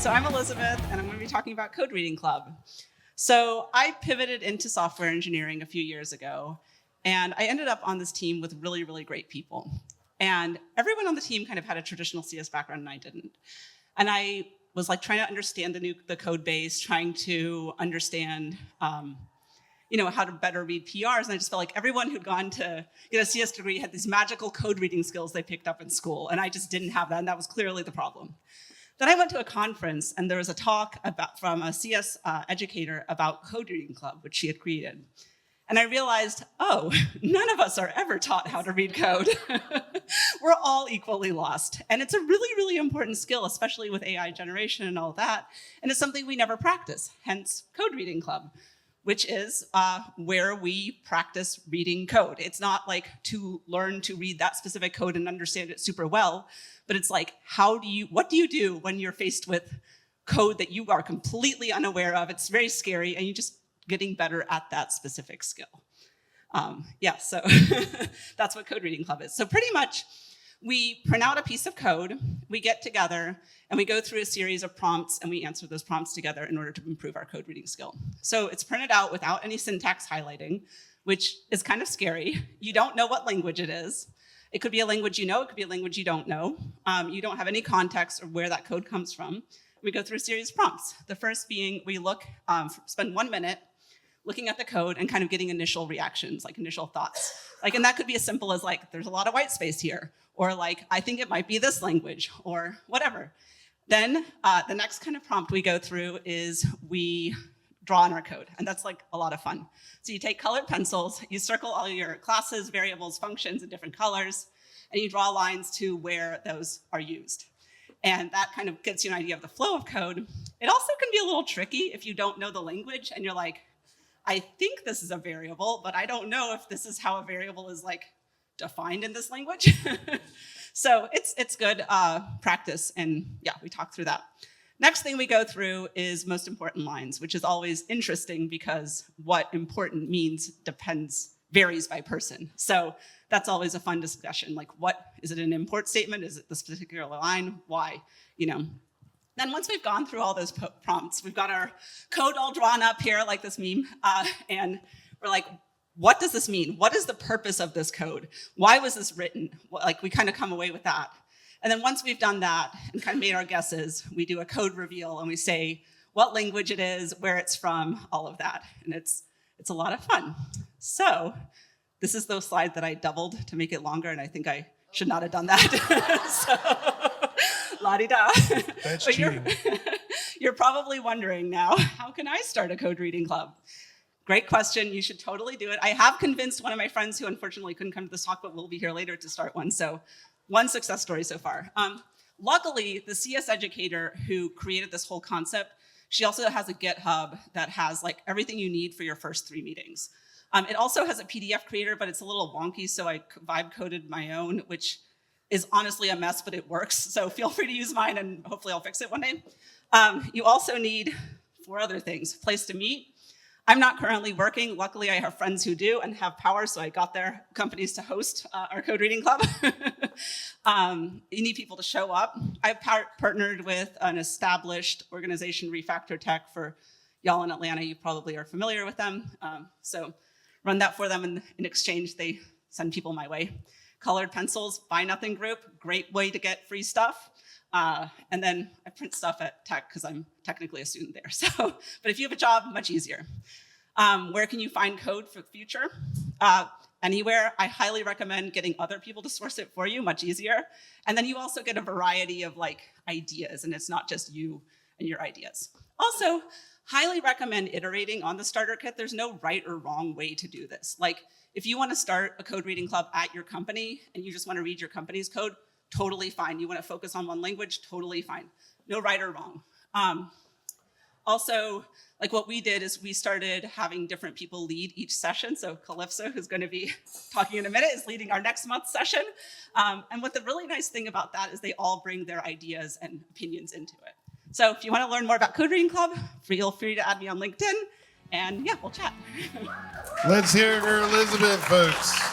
So I'm Elizabeth, and I'm going to be talking about Code Reading Club. So I pivoted into software engineering a few years ago, and I ended up on this team with really, really great people. And everyone on the team kind of had a traditional CS background, and I didn't. And I was like trying to understand the code base, trying to understand how to better read PRs. And I just felt like everyone who'd gone to get a CS degree had these magical code reading skills they picked up in school. And I just didn't have that. And that was clearly the problem. Then I went to a conference and there was a talk from a CS educator about Code Reading Club, which she had created. And I realized, none of us are ever taught how to read code. We're all equally lost. And it's a really, really important skill, especially with AI generation and all that. And it's something we never practice, hence Code Reading Club, which is where we practice reading code. It's not like to learn to read that specific code and understand it super well, but it's like, what do you do when you're faced with code that you are completely unaware of? It's very scary, and you're just getting better at that specific skill. So that's what Code Reading Club is. So pretty much, we print out a piece of code, we get together, and we go through a series of prompts, and we answer those prompts together in order to improve our code reading skill. So it's printed out without any syntax highlighting, which is kind of scary. You don't know what language it is. It could be a language you know, it could be a language you don't know. You don't have any context of where that code comes from. We go through a series of prompts. The first being we spend 1 minute looking at the code and kind of getting initial reactions, like initial thoughts. And that could be as simple as there's a lot of white space here, or I think it might be this language, or whatever. Then the next kind of prompt we go through is we draw in our code, and that's a lot of fun. So you take colored pencils, you circle all your classes, variables, functions in different colors, and you draw lines to where those are used. And that kind of gets you an idea of the flow of code. It also can be a little tricky if you don't know the language, and you're like, I think this is a variable, but I don't know if this is how a variable is defined in this language. So it's good practice, and we talk through that. Next thing we go through is most important lines, which is always interesting because what important means varies by person. So that's always a fun discussion. What is it, an import statement? Is it this particular line? Why? Then once we've gone through all those prompts, we've got our code all drawn up here like this meme, and we're like, what does this mean? What is the purpose of this code? Why was this written? We kind of come away with that. And then once we've done that and kind of made our guesses, we do a code reveal and we say what language it is, where it's from, all of that. And it's a lot of fun. So this is those slides that I doubled to make it longer, and I think I should not have done that. So, la-di-da. That's but cheating. You're probably wondering now, how can I start a code reading club? Great question. You should totally do it. I have convinced one of my friends who unfortunately couldn't come to this talk, but will be here later, to start one. So one success story so far. Luckily, the CS educator who created this whole concept, she also has a GitHub that has everything you need for your first 3 meetings. It also has a PDF creator, but it's a little wonky, so I vibe coded my own, which is honestly a mess, but it works. So feel free to use mine, and hopefully I'll fix it one day. You also need 4 other things: place to meet. I'm not currently working. Luckily, I have friends who do and have power, so I got their companies to host our code reading club. You need people to show up. I've partnered with an established organization, Refactor Tech, for y'all in Atlanta. You probably are familiar with them. So run that for them, and in exchange, they send people my way. Colored pencils, buy nothing group, great way to get free stuff. And then I print stuff at Tech because I'm technically a student there. So, but if you have a job, much easier. Where can you find code for the future? Anywhere. I highly recommend getting other people to source it for you, much easier. And then you also get a variety of ideas, and it's not just you and your ideas. Also, highly recommend iterating on the starter kit. There's no right or wrong way to do this. If you want to start a code reading club at your company and you just want to read your company's code, totally fine. You want to focus on one language, totally fine. No right or wrong. Also, what we did is we started having different people lead each session. So Calypso, who's going to be talking in a minute, is leading our next month's session. And what the really nice thing about that is they all bring their ideas and opinions into it. So if you want to learn more about Code Reading Club, feel free to add me on LinkedIn, and we'll chat. Let's hear it for Elizabeth, folks.